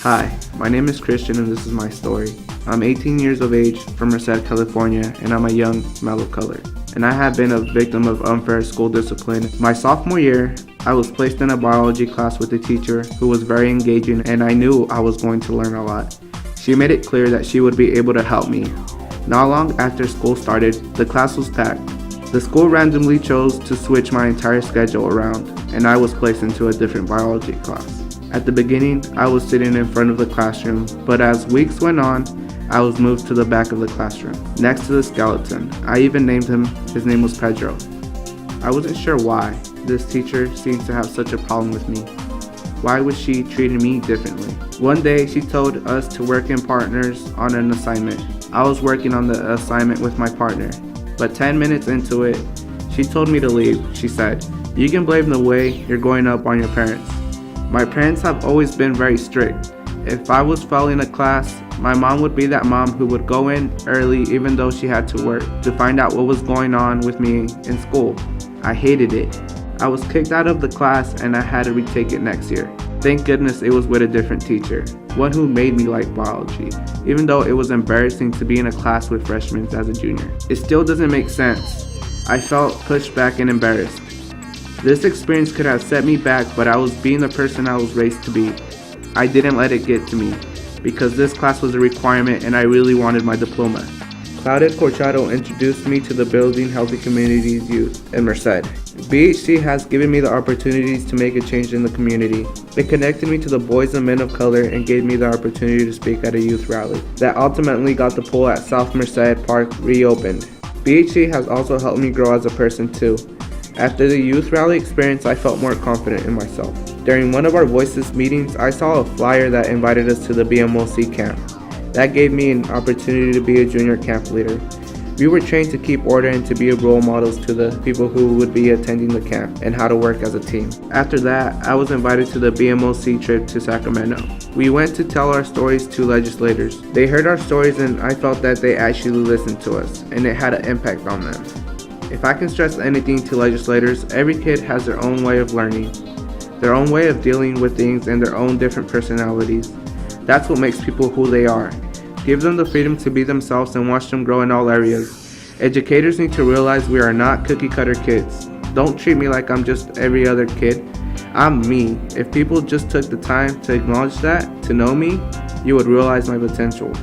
Hi, my name is Christian and this is my story. I'm 18 years of age from Merced, California, and I'm a young, mellow color. And I have been a victim of unfair school discipline. My sophomore year, I was placed in a biology class with a teacher who was very engaging, and I knew I was going to learn a lot. She made it clear that she would be able to help me. Not long after school started, the class was packed. The school randomly chose to switch my entire schedule around, and I was placed into a different biology class. At the beginning, I was sitting in front of the classroom, but as weeks went on, I was moved to the back of the classroom, next to the skeleton. I even named him. His name was Pedro. I wasn't sure why. This teacher seemed to have such a problem with me. Why was she treating me differently? One day, she told us to work in partners on an assignment. I was working on the assignment with my partner, but 10 minutes into it, she told me to leave. She said, "You can blame the way you're growing up on your parents." My parents have always been very strict. If I was failing a class, my mom would be that mom who would go in early even though she had to work to find out what was going on with me in school. I hated it. I was kicked out of the class and I had to retake it next year. Thank goodness it was with a different teacher, one who made me like biology, even though it was embarrassing to be in a class with freshmen as a junior. It still doesn't make sense. I felt pushed back and embarrassed. This experience could have set me back, but I was being the person I was raised to be. I didn't let it get to me, because this class was a requirement and I really wanted my diploma. Claudia Corchado introduced me to the Building Healthy Communities Youth in Merced. BHC has given me the opportunities to make a change in the community. It connected me to the boys and men of color and gave me the opportunity to speak at a youth rally that ultimately got the pool at South Merced Park reopened. BHC has also helped me grow as a person too. After the youth rally experience, I felt more confident in myself. During one of our Voices meetings, I saw a flyer that invited us to the BMOC camp. That gave me an opportunity to be a junior camp leader. We were trained to keep order and to be role models to the people who would be attending the camp and how to work as a team. After that, I was invited to the BMOC trip to Sacramento. We went to tell our stories to legislators. They heard our stories and I felt that they actually listened to us and it had an impact on them. If I can stress anything to legislators, every kid has their own way of learning, their own way of dealing with things, and their own different personalities. That's what makes people who they are. Give them the freedom to be themselves and watch them grow in all areas. Educators need to realize we are not cookie cutter kids. Don't treat me like I'm just every other kid. I'm me. If people just took the time to acknowledge that, to know me, you would realize my potential.